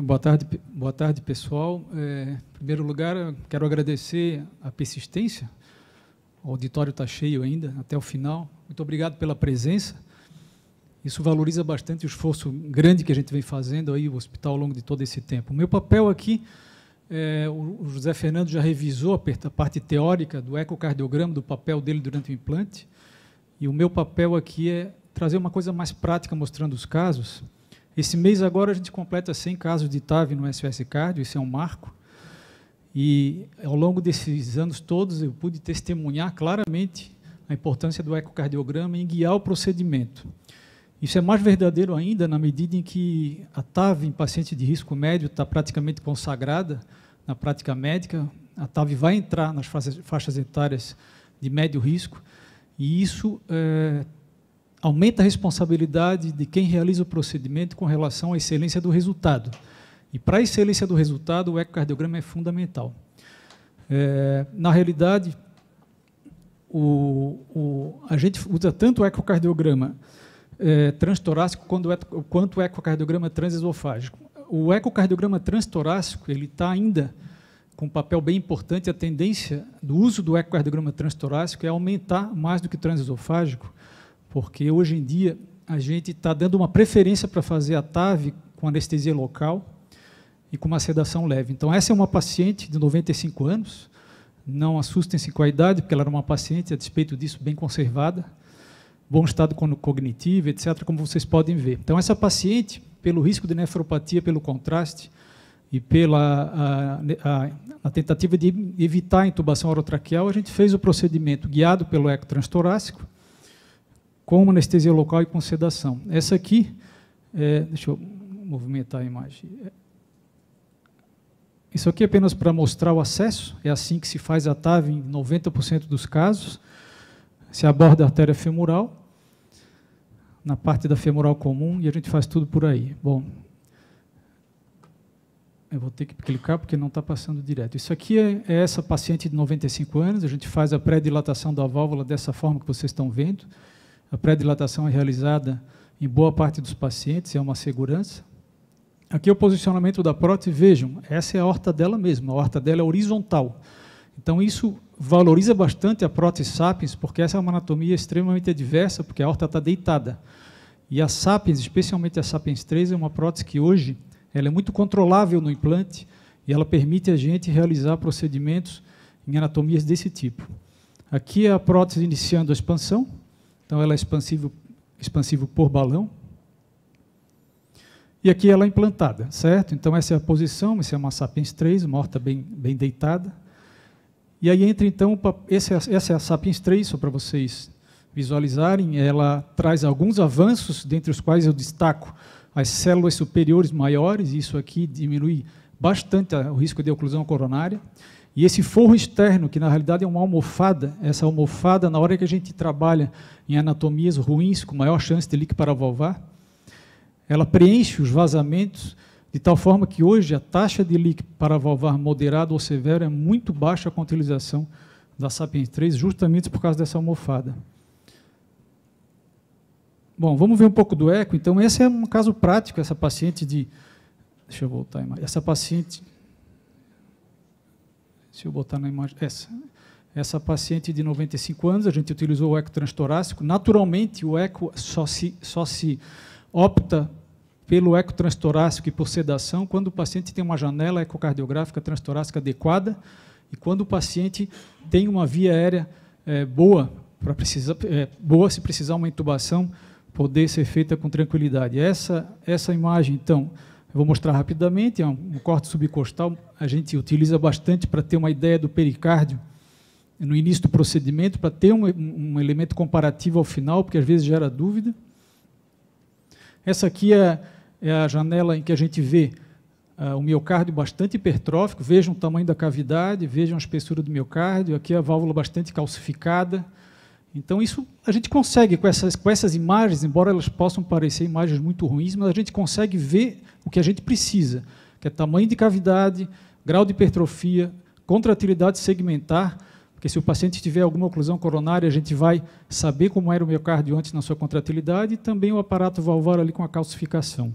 Boa tarde, pessoal. Em primeiro lugar, eu quero agradecer a persistência. O auditório está cheio ainda, até o final. Muito obrigado pela presença. Isso valoriza bastante o esforço grande que a gente vem fazendo aí, o hospital, ao longo de todo esse tempo. O meu papel aqui, o José Fernando já revisou a parte teórica do ecocardiograma, do papel dele durante o implante, e o meu papel aqui é trazer uma coisa mais prática, mostrando os casos. Esse mês agora a gente completa 100 casos de TAV no SOS Cardio, isso é um marco, e ao longo desses anos todos eu pude testemunhar claramente a importância do ecocardiograma em guiar o procedimento. Isso é mais verdadeiro ainda na medida em que a TAV em paciente de risco médio está praticamente consagrada na prática médica. A TAV vai entrar nas faixas etárias de médio risco, e isso aumenta a responsabilidade de quem realiza o procedimento com relação à excelência do resultado. E para a excelência do resultado, o ecocardiograma é fundamental. Na realidade, a gente usa tanto o ecocardiograma transtorácico quanto o ecocardiograma transesofágico. O ecocardiograma transtorácico ele está ainda com um papel bem importante. A tendência do uso do ecocardiograma transtorácico é aumentar mais do que o transesofágico, porque hoje em dia a gente está dando uma preferência para fazer a TAV com anestesia local e com uma sedação leve. Então, essa é uma paciente de 95 anos, não assustem-se com a idade, porque ela era uma paciente, a despeito disso, bem conservada, bom estado cognitivo, etc., como vocês podem ver. Então, essa paciente, pelo risco de nefropatia, pelo contraste e pela a tentativa de evitar a intubação orotraqueal, a gente fez o procedimento guiado pelo eco transtorácico, com anestesia local e com sedação. Essa aqui, deixa eu movimentar a imagem. Isso aqui é apenas para mostrar o acesso, é assim que se faz a TAV em 90% dos casos. Se aborda a artéria femoral, na parte da femoral comum, e a gente faz tudo por aí. Bom, eu vou ter que clicar porque não está passando direto. Isso aqui é essa paciente de 95 anos, a gente faz a pré-dilatação da válvula dessa forma que vocês estão vendo. A pré-dilatação é realizada em boa parte dos pacientes, é uma segurança. Aqui é o posicionamento da prótese, vejam, essa é a aorta dela mesma, a aorta dela é horizontal. Então, isso valoriza bastante a prótese Sapiens, porque essa é uma anatomia extremamente adversa, porque a aorta está deitada. E a Sapiens, especialmente a Sapiens 3, é uma prótese que hoje ela é muito controlável no implante e ela permite a gente realizar procedimentos em anatomias desse tipo. Aqui é a prótese iniciando a expansão, então ela é expansível por balão. E aqui ela é implantada, certo? Então essa é a posição, essa é uma Sapiens 3, uma aorta bem deitada. E aí entra, então, essa é a Sapiens 3, só para vocês visualizarem. Ela traz alguns avanços, dentre os quais eu destaco as células superiores maiores, isso aqui diminui bastante o risco de oclusão coronária. E esse forro externo, que na realidade é uma almofada, essa almofada, na hora que a gente trabalha em anatomias ruins, com maior chance de leak paravalvar, ela preenche os vazamentos, de tal forma que hoje a taxa de leak paravalvar moderado ou severo é muito baixa com a utilização da Sapiens 3, justamente por causa dessa almofada. Bom, vamos ver um pouco do eco. Então, esse é um caso prático, essa paciente de... Deixa eu voltar a imagem. Essa paciente... Se eu botar na imagem... Essa paciente de 95 anos, a gente utilizou o eco transtorácico. Naturalmente, o eco só se opta pelo eco transtorácico e por sedação quando o paciente tem uma janela ecocardiográfica transtorácica adequada e quando o paciente tem uma via aérea boa, boa se precisar uma intubação, poder ser feita com tranquilidade. Essa imagem, então, eu vou mostrar rapidamente, é um corte subcostal, a gente utiliza bastante para ter uma ideia do pericárdio no início do procedimento, para ter um elemento comparativo ao final, porque às vezes gera dúvida. Essa aqui é a janela em que a gente vê o miocárdio bastante hipertrófico, vejam o tamanho da cavidade, vejam a espessura do miocárdio, aqui a válvula bastante calcificada. Então, isso a gente consegue, com essas imagens, embora elas possam parecer imagens muito ruins, mas a gente consegue ver o que a gente precisa, que é tamanho de cavidade, grau de hipertrofia, contratilidade segmentar, porque se o paciente tiver alguma oclusão coronária, a gente vai saber como era o miocárdio antes na sua contratilidade e também o aparato valvar ali com a calcificação.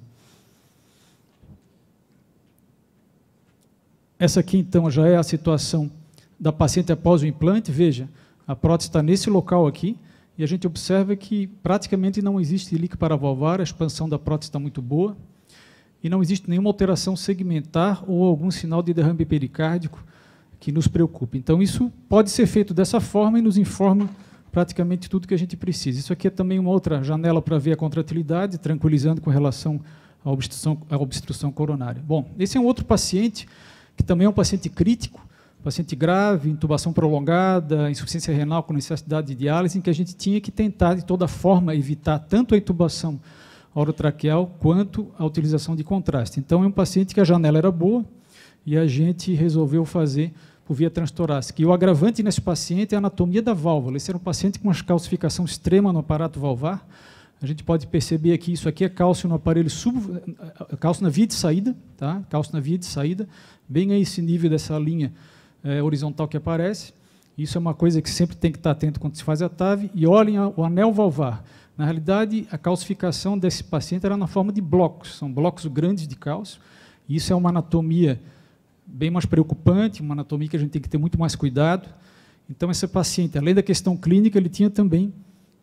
Essa aqui, então, já é a situação da paciente após o implante. Veja, a prótese está nesse local aqui, e a gente observa que praticamente não existe líquido paravalvar, a expansão da prótese está muito boa, e não existe nenhuma alteração segmentar ou algum sinal de derrame pericárdico que nos preocupe. Então, isso pode ser feito dessa forma e nos informa praticamente tudo que a gente precisa. Isso aqui é também uma outra janela para ver a contratilidade, tranquilizando com relação à obstrução coronária. Bom, esse é um outro paciente, que também é um paciente crítico, paciente grave, intubação prolongada, insuficiência renal com necessidade de diálise, em que a gente tinha que tentar, de toda forma, evitar tanto a intubação orotraqueal quanto a utilização de contraste. Então, é um paciente que a janela era boa e a gente resolveu fazer por via transtorácica. E o agravante nesse paciente é a anatomia da válvula. Esse era um paciente com uma calcificação extrema no aparato valvar. A gente pode perceber aqui, isso aqui é cálcio no aparelho cálcio na via de saída, tá? Cálcio na via de saída, bem a esse nível dessa linha horizontal que aparece. Isso é uma coisa que sempre tem que estar atento quando se faz a TAV. E olhem o anel valvar. Na realidade, a calcificação desse paciente era na forma de blocos, são blocos grandes de cálcio. E isso é uma anatomia bem mais preocupante, uma anatomia que a gente tem que ter muito mais cuidado. Então, esse paciente, além da questão clínica, ele tinha também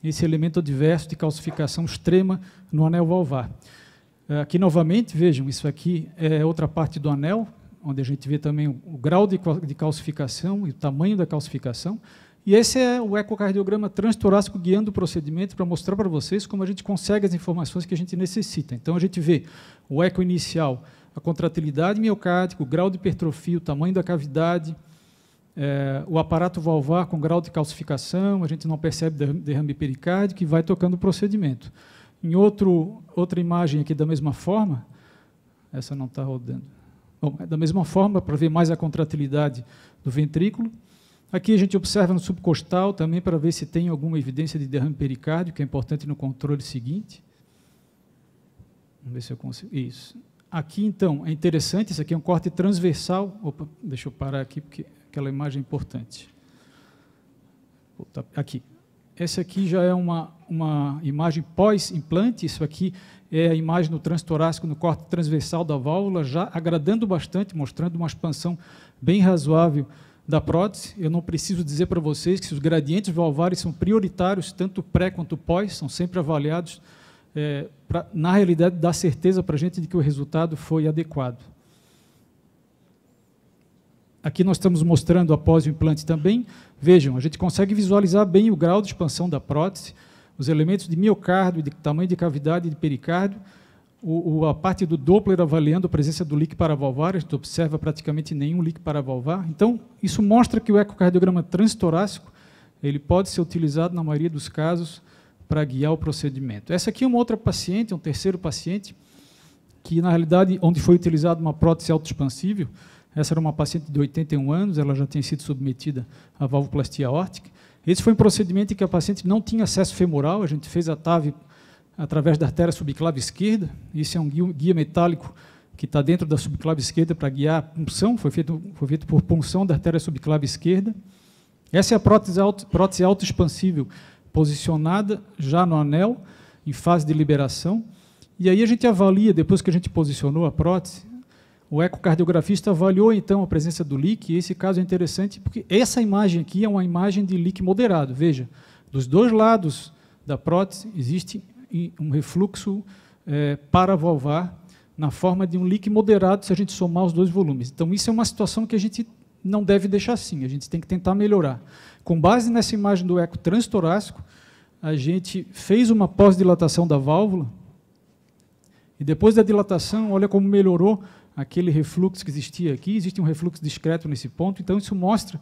esse elemento adverso de calcificação extrema no anel valvar. Aqui, novamente, vejam, isso aqui é outra parte do anel, onde a gente vê também o grau de calcificação e o tamanho da calcificação. E esse é o ecocardiograma transtorácico guiando o procedimento para mostrar para vocês como a gente consegue as informações que a gente necessita. Então, a gente vê o eco inicial, a contratilidade miocárdica, o grau de hipertrofia, o tamanho da cavidade, o aparato valvar com grau de calcificação, a gente não percebe derrame pericárdico e vai tocando o procedimento. Em outra imagem aqui da mesma forma, essa não está rodando. Bom, da mesma forma, para ver mais a contratilidade do ventrículo. Aqui a gente observa no subcostal também para ver se tem alguma evidência de derrame pericárdio, que é importante no controle seguinte. Vamos ver se eu consigo. Isso. Aqui, então, é interessante, isso aqui é um corte transversal. Opa, deixa eu parar aqui, porque aquela imagem é importante. Aqui. Essa aqui já é uma imagem pós-implante, isso aqui é a imagem no transtorácico, no corte transversal da válvula, já agradando bastante, mostrando uma expansão bem razoável da prótese. Eu não preciso dizer para vocês que os gradientes valvares são prioritários, tanto pré quanto pós, são sempre avaliados, na realidade, dar certeza para a gente de que o resultado foi adequado. Aqui nós estamos mostrando após o implante também. Vejam, a gente consegue visualizar bem o grau de expansão da prótese, os elementos de miocárdio, de tamanho de cavidade e de pericárdio, a parte do Doppler avaliando a presença do líquido paravalvar, a gente observa praticamente nenhum líquido paravalvar. Então, isso mostra que o ecocardiograma transtorácico ele pode ser utilizado, na maioria dos casos, para guiar o procedimento. Essa aqui é uma outra paciente, um terceiro paciente, que, na realidade, onde foi utilizada uma prótese autoexpansível. Essa era uma paciente de 81 anos, ela já tinha sido submetida à valvoplastia aórtica. Esse foi um procedimento em que a paciente não tinha acesso femoral, a gente fez a TAV através da artéria subclave esquerda. Isso é um guia metálico que está dentro da subclave esquerda para guiar a punção, foi feito por punção da artéria subclave esquerda. Essa é a prótese autoexpansível, posicionada já no anel, em fase de liberação. E aí a gente avalia, depois que a gente posicionou a prótese, o ecocardiografista avaliou, então, a presença do leak, e esse caso é interessante, porque essa imagem aqui é uma imagem de leak moderado. Veja, dos dois lados da prótese existe um refluxo paravalvar na forma de um leak moderado, se a gente somar os dois volumes. Então, isso é uma situação que a gente não deve deixar assim, a gente tem que tentar melhorar. Com base nessa imagem do eco transtorácico, a gente fez uma pós-dilatação da válvula, e depois da dilatação, olha como melhorou aquele refluxo que existia aqui. Existe um refluxo discreto nesse ponto, então isso mostra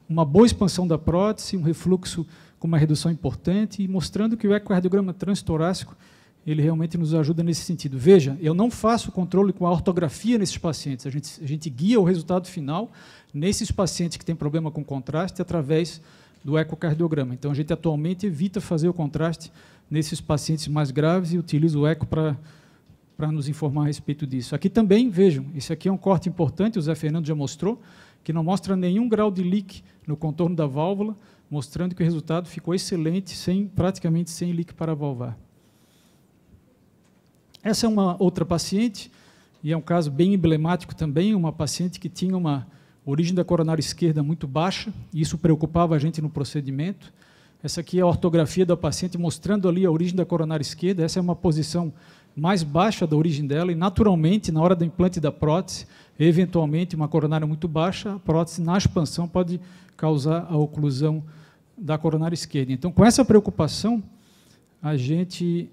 uma boa expansão da prótese, um refluxo com uma redução importante, e mostrando que o ecocardiograma transtorácico ele realmente nos ajuda nesse sentido. Veja, eu não faço controle com a ortografia nesses pacientes, a gente guia o resultado final nesses pacientes que têm problema com contraste através do ecocardiograma. Então, a gente atualmente evita fazer o contraste nesses pacientes mais graves e utiliza o eco para nos informar a respeito disso. Aqui também, vejam, esse aqui é um corte importante, o Zé Fernando já mostrou, que não mostra nenhum grau de leak no contorno da válvula, mostrando que o resultado ficou excelente, praticamente sem leak paravalvar. Essa é uma outra paciente, e é um caso bem emblemático também, uma paciente que tinha uma origem da coronária esquerda muito baixa, e isso preocupava a gente no procedimento. Essa aqui é a ortografia da paciente, mostrando ali a origem da coronária esquerda. Essa é uma posição mais baixa da origem dela, e, naturalmente, na hora do implante da prótese, eventualmente, uma coronária muito baixa, a prótese, na expansão, pode causar a oclusão da coronária esquerda. Então, com essa preocupação, a gente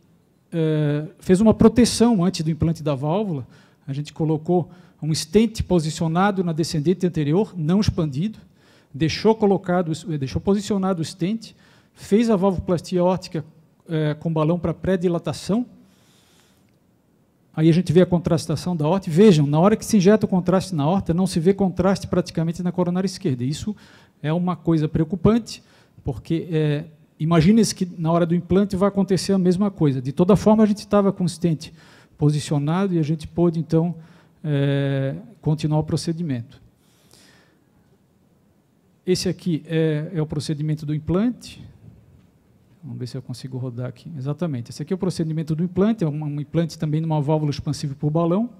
fez uma proteção antes do implante da válvula. A gente colocou um stent posicionado na descendente anterior, não expandido, deixou posicionado o stent, fez a valvoplastia aórtica com balão para pré-dilatação. Aí a gente vê a contrastação da aorta. Vejam, na hora que se injeta o contraste na aorta, não se vê contraste praticamente na coronária esquerda. Isso é uma coisa preocupante, porque imagine-se que na hora do implante vai acontecer a mesma coisa. De toda forma, a gente estava com o stent posicionado e a gente pôde, então, continuar o procedimento. Esse aqui é o procedimento do implante. Vamos ver se eu consigo rodar aqui. Exatamente. Esse aqui é o procedimento do implante, é um implante também numa válvula expansiva por balão.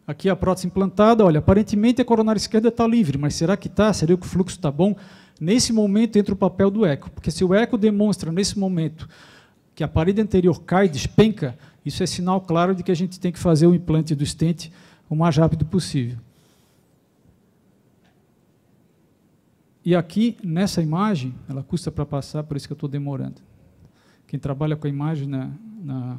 Aqui a prótese implantada. Olha, aparentemente a coronária esquerda está livre, mas será que está? Será que o fluxo está bom? Nesse momento entra o papel do eco, porque se o eco demonstra, nesse momento, que a parede anterior cai, despenca, isso é sinal claro de que a gente tem que fazer o implante do stent o mais rápido possível. E aqui, nessa imagem, ela custa para passar, por isso que eu estou demorando. Quem trabalha com a imagem na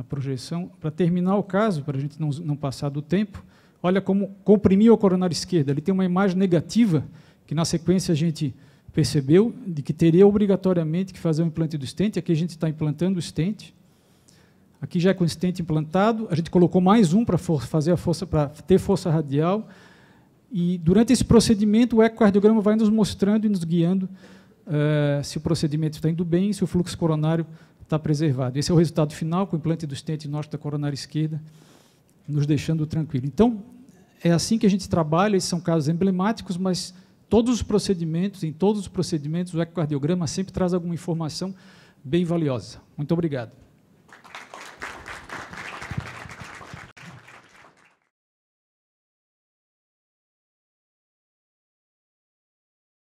projeção, para terminar o caso, para a gente não passar do tempo, olha como comprimiu a coronária esquerda. Ali tem uma imagem negativa, que na sequência a gente percebeu, de que teria obrigatoriamente que fazer o implante do stent. Aqui a gente está implantando o stent. Aqui já é com o stent implantado, a gente colocou mais um para fazer a força, para ter força radial. E, durante esse procedimento, o ecocardiograma vai nos mostrando e nos guiando se o procedimento está indo bem, se o fluxo coronário está preservado. Esse é o resultado final, com o implante do stent norte da coronária esquerda, nos deixando tranquilo. Então, é assim que a gente trabalha, esses são casos emblemáticos, mas em todos os procedimentos, o ecocardiograma sempre traz alguma informação bem valiosa. Muito obrigado.